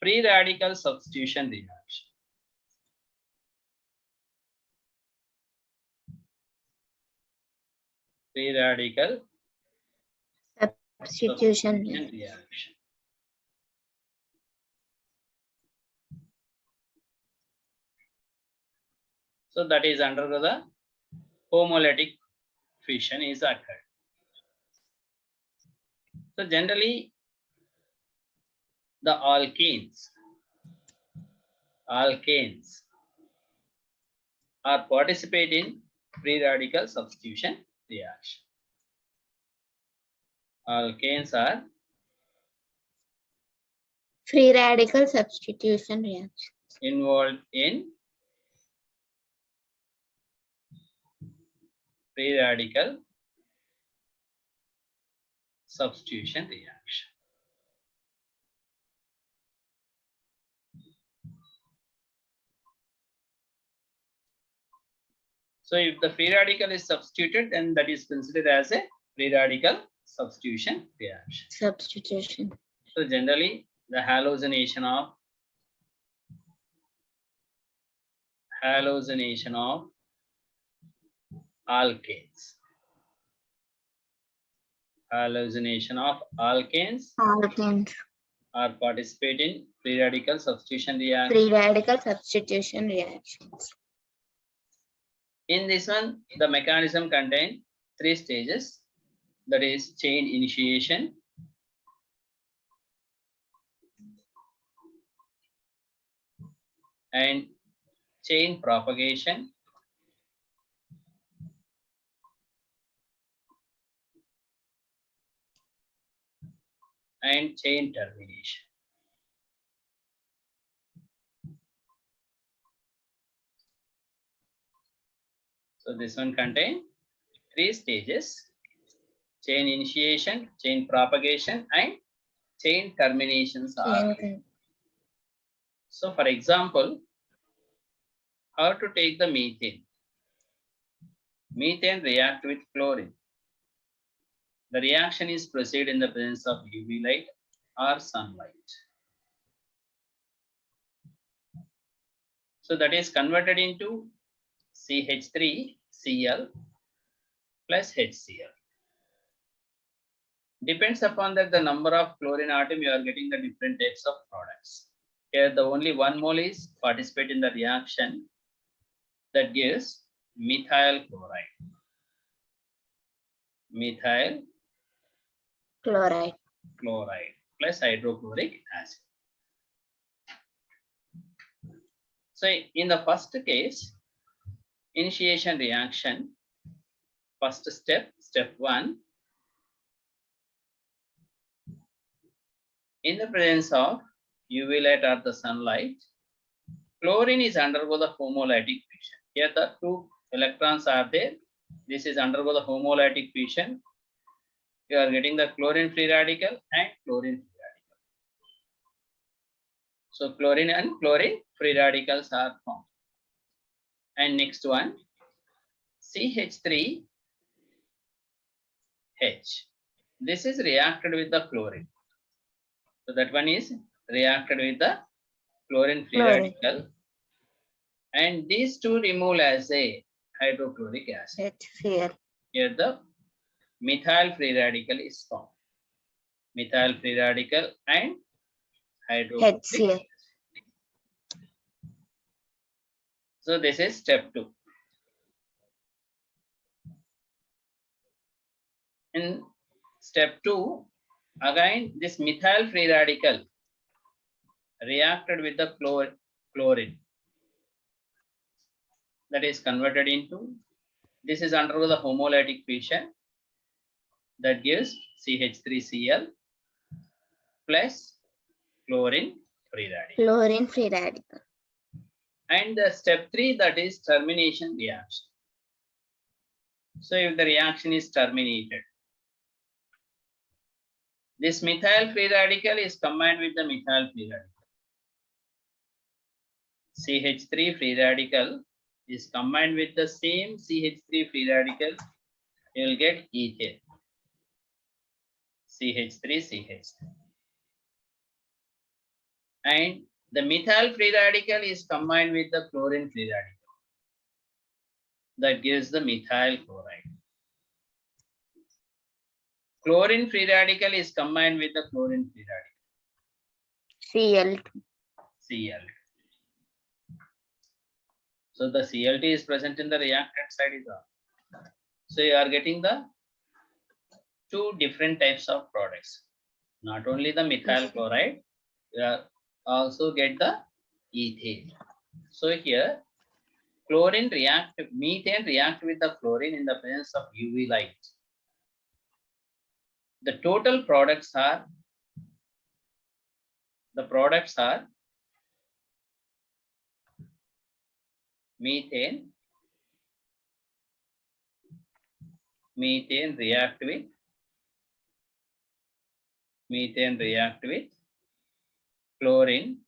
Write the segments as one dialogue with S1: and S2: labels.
S1: free radical substitution reaction. Free radical
S2: Substitution.
S1: reaction. So that is undergo the homolytic fission is occurred. So generally the alkanes are participate in free radical substitution reaction. Alkanes are
S2: Free radical substitution reaction.
S1: involved in free radical substitution reaction. So if the free radical is substituted, then that is considered as a free radical substitution reaction.
S2: Substitution.
S1: So generally the halogenation of alkanes. Halogenation of alkanes
S2: Alkanes.
S1: are participate in free radical substitution reaction.
S2: Free radical substitution reactions.
S1: In this one, the mechanism contains 3 stages. That is chain initiation, and chain propagation, and chain termination. So this one contains 3 stages: chain initiation, chain propagation, and chain terminations are. So for example, how to take the methane? Methane react with chlorine. The reaction is proceed in the presence of UV light or sunlight. So that is converted into CH3Cl plus HCl. Depends upon that the number of chlorine atom, you are getting the different types of products. Here the only 1 mole is participate in the reaction, that gives methyl chloride. Methyl
S2: Chloride.
S1: plus hydrochloric acid. So in the first case, initiation reaction, first step, step 1, in the presence of UV light or the sunlight, chlorine is undergo the homolytic fission. Here the 2 electrons are there. This is undergo the homolytic fission. You are getting the chlorine free radical and chlorine free radical. So chlorine and chlorine free radicals are formed. And next one, CH3H. This is reacted with the chlorine. So that one is reacted with the chlorine free radical. And these 2 remove as a hydrochloric acid.
S2: HCl.
S1: Here the methyl free radical is formed. Methyl free radical and hydrochloric.
S2: HCl.
S1: So this is step 2. In step 2, again this methyl free radical reacted with the chlorine. That is converted into, this is undergo the homolytic fission, that gives CH3Cl plus chlorine free radical.
S2: Chlorine free radical.
S1: And the step 3, that is termination reaction. So if the reaction is terminated, this methyl free radical is combined with the methyl free radical. CH3 free radical is combined with the same CH3 free radical, you will get ethane. CH3, CH3. and the methyl free radical is combined with the chlorine free radical. That gives the methyl chloride. Chlorine free radical is combined with the chlorine free radical,
S2: Cl2.
S1: Cl. So the Cl2 is present in the reactant side is all. So you are getting the two different types of products. Not only the methyl chloride, you are also get the ethane. So here methane react with the chlorine in the presence of UV light. The total products are methane react with chlorine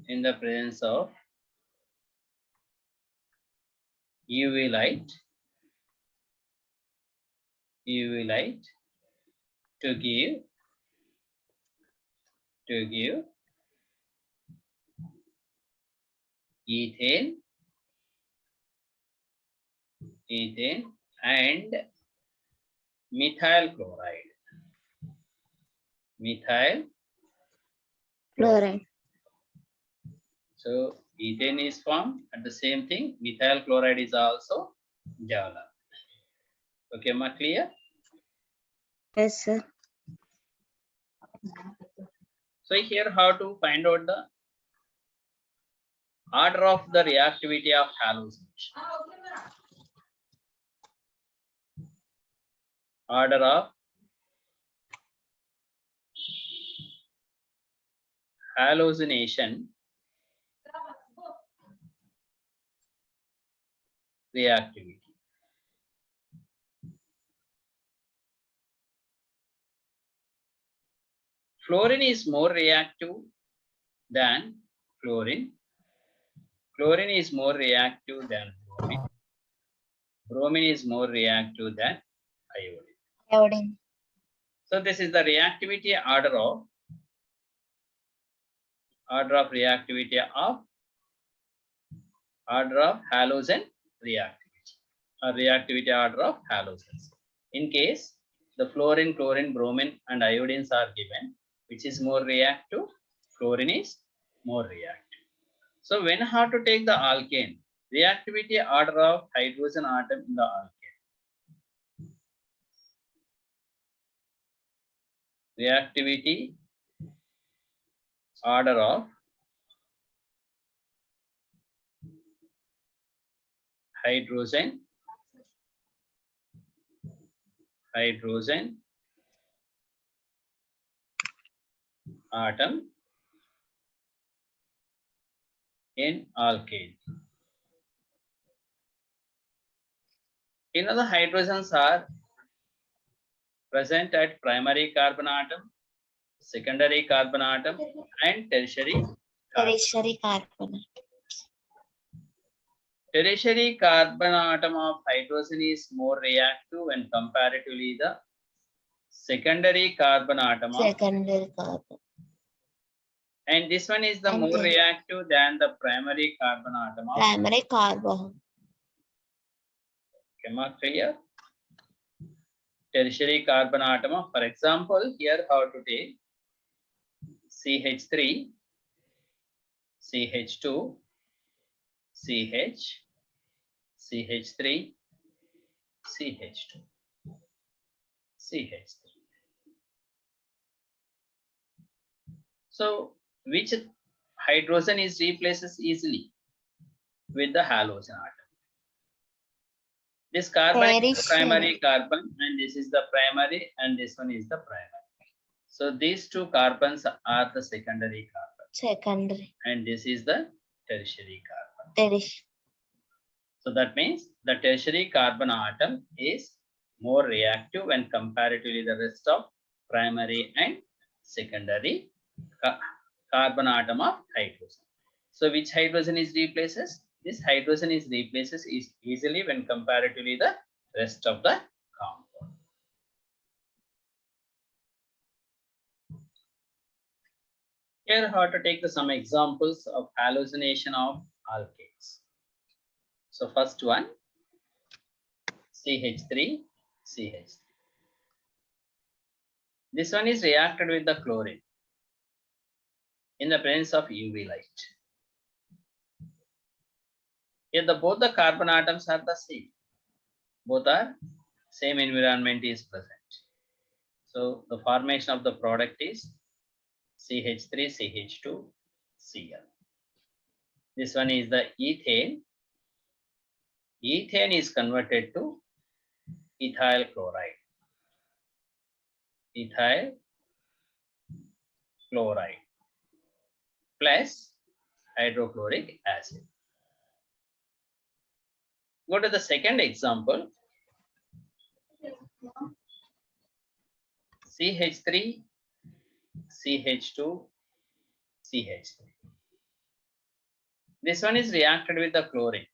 S1: in the presence of UV light to give ethane and methyl chloride.
S2: Chloride.
S1: So ethane is formed and the same thing methyl chloride is also developed. Okay, ma, clear?
S2: Yes, sir.
S1: So here how to find out the order of the reactivity of halogenation. Order of halogenation reactivity. Fluorine is more reactive than chlorine. Chlorine is more reactive than bromine. Bromine is more reactive than iodine.
S2: Iodine.
S1: So this is the reactivity order of reactivity of halogen reactivity or reactivity order of halogens. In case the fluorine, chlorine, bromine and iodines are given, which is more reactive, fluorine is more reactive. So when how to take the alkane, reactivity order of hydrogen atom in the alkane. Reactivity order of hydrogen atom in alkane. You know the hydrogens are present at primary carbon atom, secondary carbon atom and tertiary carbon.
S2: Tertiary carbon.
S1: Tertiary carbon atom of hydrogen is more reactive when comparatively the secondary carbon atom of,
S2: Secondary carbon.
S1: and this one is the
S2: And
S1: more
S2: then-
S1: reactive than the primary carbon atom of.
S2: Primary carbon.
S1: Am I clear? Tertiary carbon atom of, for example, here how to take CH3, CH2, CH, CH3, CH2, CH3. So which hydrogen is replaces easily with the halogen atom? This carbon is the primary carbon and this is the primary and this one is the primary. So these two carbons are the secondary carbon
S2: Secondary.
S1: and this is the tertiary carbon.
S2: Tertiary.
S1: So that means the tertiary carbon atom is more reactive when comparatively the rest of primary and secondary carbon atom of hydrogen. So which hydrogen is replaces? This hydrogen is replaces easily when comparatively the rest of the compound. Here, how to take some examples of halogenation of alkanes. So first one, CH3, CH3. This one is reacted with the chlorine in the presence of UV light. Here, both the carbon atoms are the same. Both are same environment is present. So the formation of the product is CH3, CH2, Cl. This one is the ethane. Ethane is converted to ethyl chloride. Ethyl chloride plus hydrochloric acid. Go to the second example. CH3, CH2, CH3. This one is reacted with the chlorine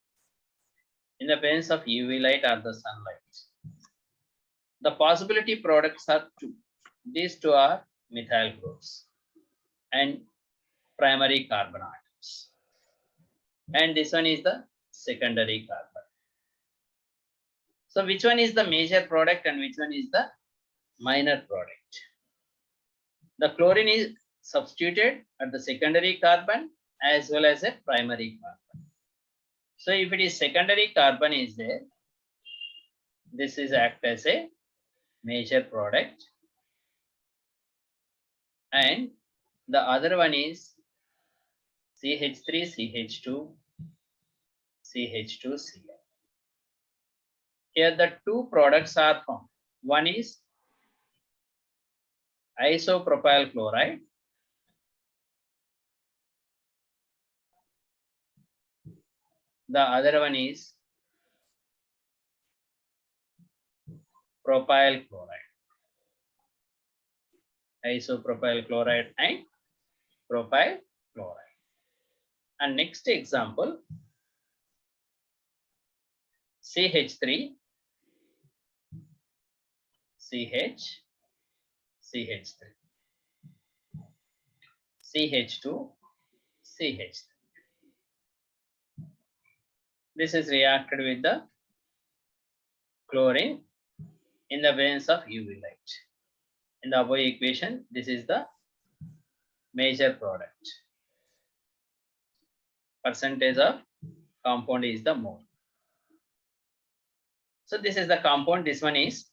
S1: in the presence of UV light or the sunlight. The possibility products are two. These two are methyl groups and primary carbon atoms. And this one is the secondary carbon. So which one is the major product and which one is the minor product? The chlorine is substituted at the secondary carbon as well as a primary carbon. So if it is secondary carbon is there, this is act as a major product, and the other one is CH3, CH2, CH2, Cl. Here the two products are formed. One is isopropyl chloride. The other one is propyl chloride. Isopropyl chloride and propyl chloride. And next example, CH3, CH, CH3, CH2, CH3. This is reacted with the chlorine in the presence of UV light. In the above equation, this is the major product. Percentage of compound is the mole. So this is the compound. This one is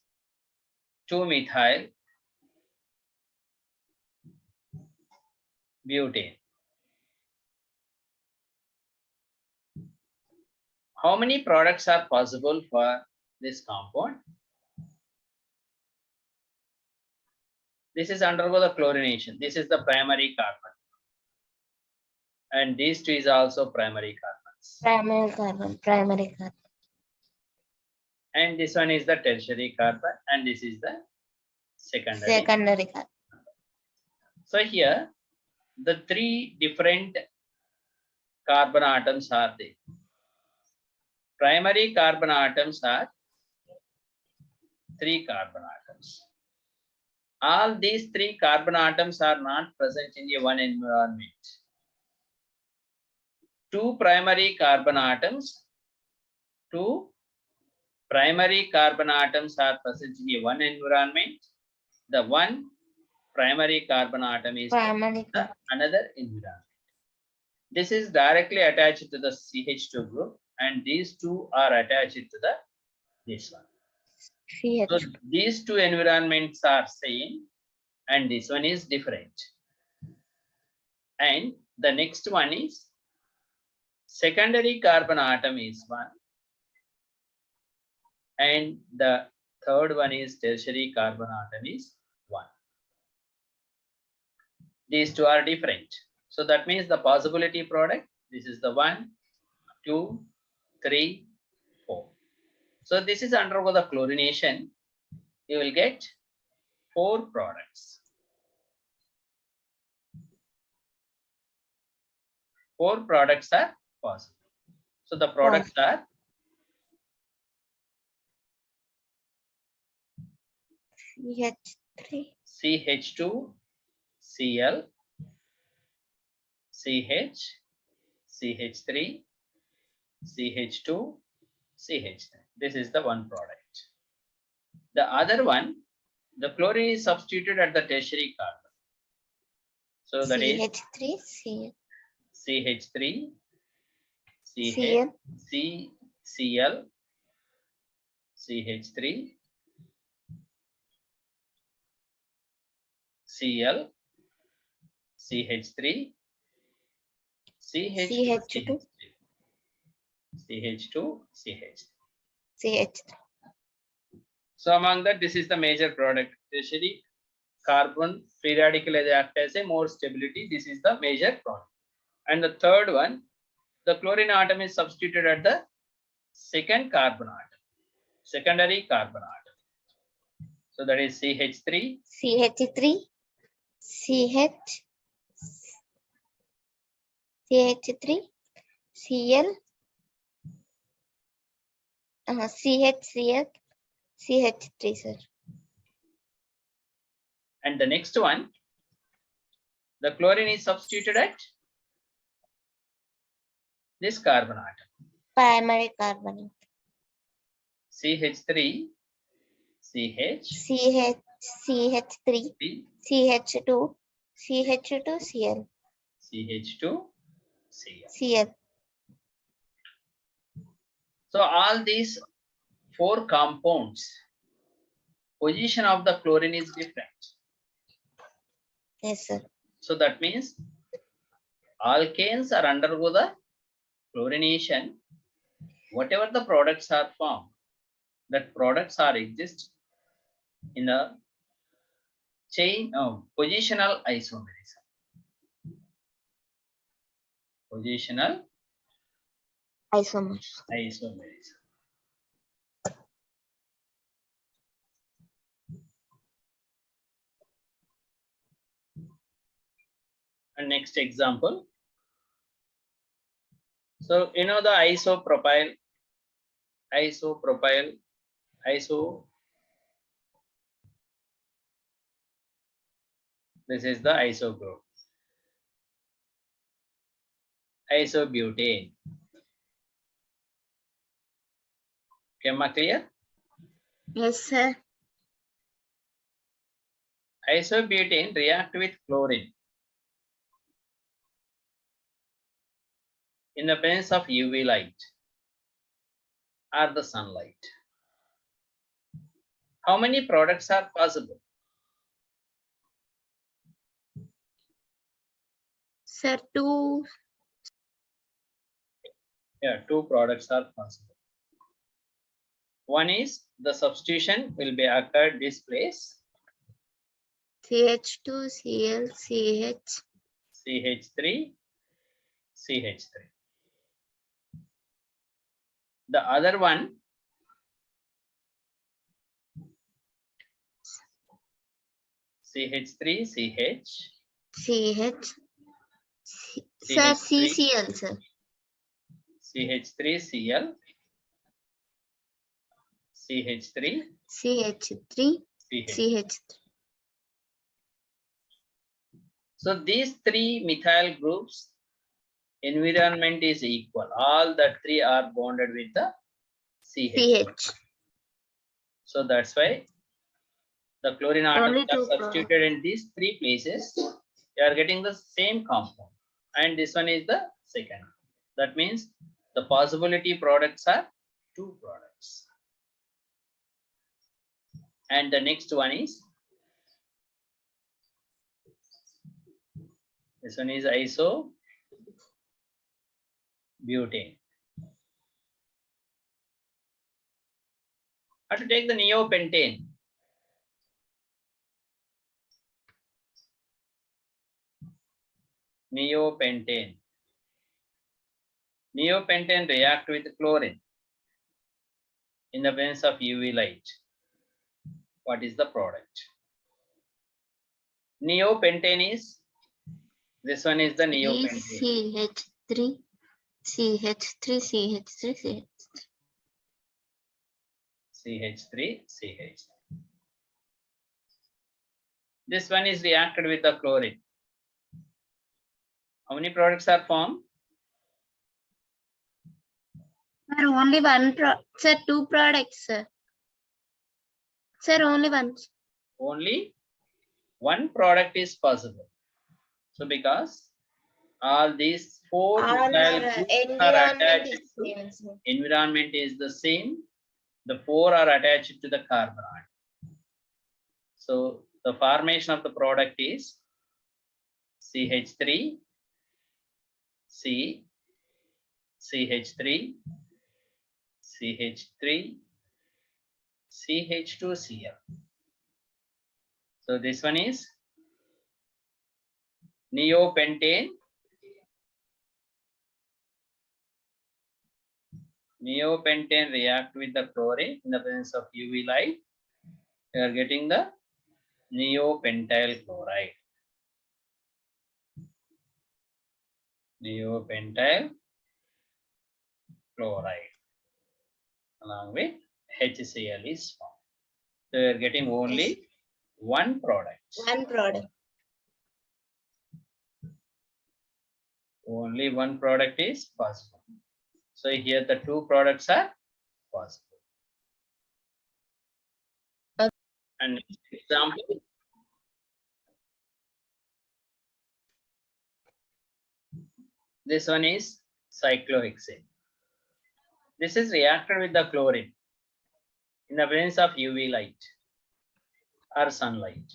S1: 2-methyl butane. How many products are possible for this compound? This is undergo the chlorination. This is the primary carbon. And these two is also primary carbons.
S2: Primary carbon.
S1: And this one is the tertiary carbon and this is the secondary
S2: Carbon.
S1: So here the three different carbon atoms are there. Primary carbon atoms are 3 carbon atoms. All these 3 carbon atoms are not present in the one environment. 2 primary carbon atoms are present in the one environment. The one primary carbon atom is another environment. This is directly attached to the CH2 group and these two are attached to the this one. So these two environments are same and this one is different. And the next one is secondary carbon atom is 1 and the third one is tertiary carbon atom is 1. These two are different. So that means the possibility product, this is the 1, 2, 3, 4. So this is undergo the chlorination. You will get 4 products. 4 products are possible. So the products are
S2: CH3,
S1: CH2, Cl, CH, CH3, CH2, CH3. This is the one product. The other one, the chlorine is substituted at the tertiary carbon. So that is
S2: CH3,
S1: CH3, CH,
S2: Cl.
S1: Cl, CH3, Cl, CH3, CH2, CH2, CH.
S2: CH.
S1: So among that, this is the major product. Tertiary carbon free radical act as a more stability. This is the major product. And the third one, the chlorine atom is substituted at the second carbon atom, secondary carbon atom. So that is CH3,
S2: CH3, CH, CH3, Cl, CHCl, CH3, sir.
S1: and the next one, the chlorine is substituted at this carbon atom.
S2: Primary carbon.
S1: CH3, CH,
S2: CH, CH3, CH2, CH2, Cl,
S1: CH2, Cl.
S2: Cl.
S1: So all these four compounds, position of the chlorine is different.
S2: Yes, sir.
S1: So that means alkanes are undergo the chlorination. Whatever the products are formed, that products are exist in a chain of positional isomerism. Positional
S2: Isomers.
S1: isomerism. And next example. So you know the isopropyl, this is the iso group. Isobutane. Okay, am I clear?
S2: Yes, sir.
S1: Isobutane react with chlorine in the presence of UV light or the sunlight. How many products are possible?
S2: Sir, 2.
S1: Yeah, two products are possible. One is the substitution will be occurred this place,
S2: CH2, Cl, CH.
S1: CH3, CH3. The other one, CH3, CH,
S2: CH. Sir, CCl, sir.
S1: CH3, Cl, CH3,
S2: CH3,
S1: CH.
S2: CH3.
S1: So these three methyl groups, environment is equal. All the three are bonded with the CH.
S2: CH.
S1: So that's why the chlorine atoms
S2: Only
S1: are
S2: 2
S1: substituted in these three places. You are getting the same compound, and this one is the second. That means the possibility products are 2 products. And the next one is, this one is isobutane. How to take the neopentane? Neopentane. Neopentane react with chlorine in the presence of UV light. What is the product? Neopentane is, this one is the neopentane.
S2: CH3, CH3, CH3,
S1: CH3, CH. This one is reacted with the chlorine. How many products are formed?
S2: Sir, only one sir, two products, sir. Sir, only one.
S1: Only one product is possible. So because all these four methyl groups are attached to environment is the same, the four are attached to the carbon atom. So the formation of the product is CH3, C, CH3, CH3, CH2Cl. So this one is neopentane. Neopentane react with the chlorine in the presence of UV light. We are getting the neopentyl chloride. Neopentyl chloride along with HCl is formed. So we are getting only one product.
S2: One product.
S1: Only one product is possible. So here the two products are possible.
S2: Okay.
S1: And next example. This one is cyclohexane. This is reacted with the chlorine in the presence of UV light or sunlight.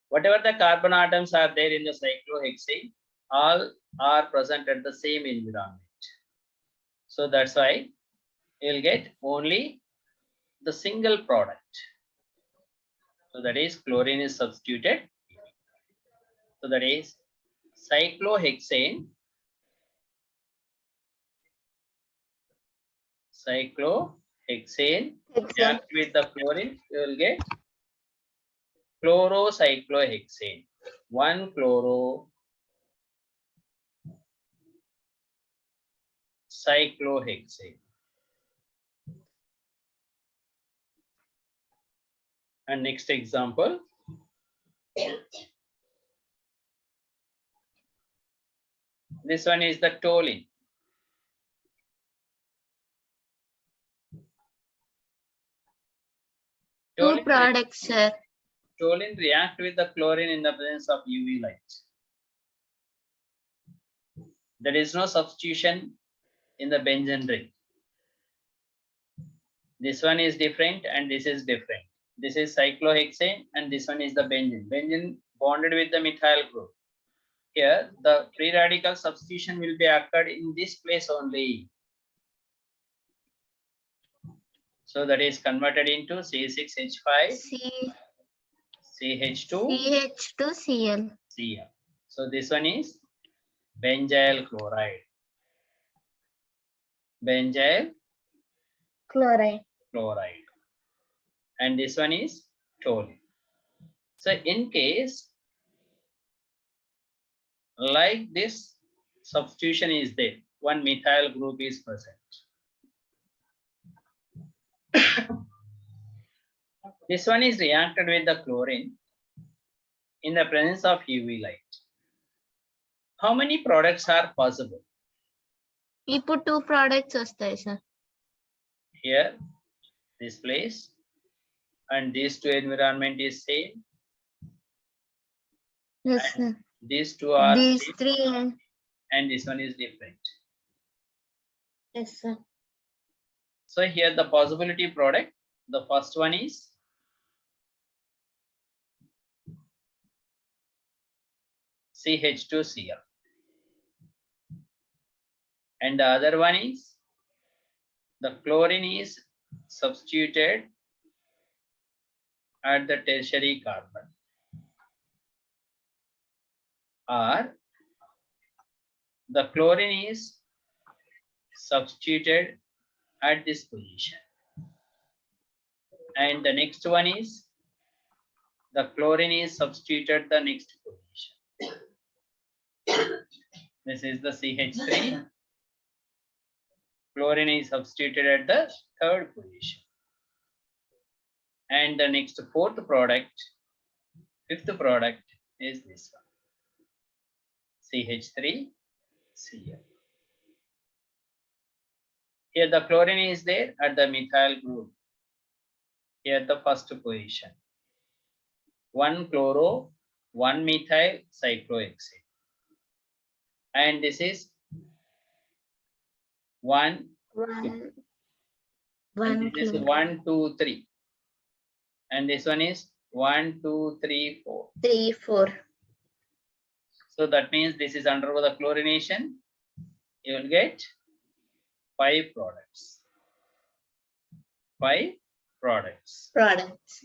S1: Whatever the carbon atoms are there in the cyclohexane, all are present at the same environment. So that's why you'll get only the single product. So that is chlorine is substituted. So that is cyclohexane. Cyclohexane react with the chlorine, you will get chlorocyclohexane. One chlorocyclohexane. And next example. This one is the toluene.
S2: Two products, sir.
S1: Toluene react with the chlorine in the presence of UV light. There is no substitution in the benzene ring. This one is different and this is different. This is cyclohexane and this one is the benzene. Benzene bonded with the methyl group. Here the free radical substitution will be occurred in this place only. So that is converted into C6H5 CH2
S2: CH2Cl.
S1: Cl. So this one is benzyl chloride. Benzyl
S2: Chloride.
S1: And this one is toluene. So in case like this substitution is there, one methyl group is present. This one is reacted with the chlorine in the presence of UV light. How many products are possible?
S2: You put two products, sir.
S1: Here, this place, and these two environment is same.
S2: Yes, sir.
S1: These two are
S2: These
S1: same,
S2: three.
S1: and this one is different.
S2: Yes, sir.
S1: So here the possibility product, the first one is CH2Cl. And the other one is the chlorine is substituted at the tertiary carbon, or the chlorine is substituted at this position. And the next one is the chlorine is substituted the next position. This is the CH3. Chlorine is substituted at the third position. And the next fifth product is this one. CH3Cl. Here the chlorine is there at the methyl group. Here the first position. 1 chloro, 1 methyl cyclohexane. And this is 1,
S2: One,
S1: and this is
S2: chloro.
S1: 1, 2, 3. And this one is 1, 2, 3, 4.
S2: 3, 4.
S1: So that means this is undergo the chlorination. You will get 5 products. 5 products.
S2: Products.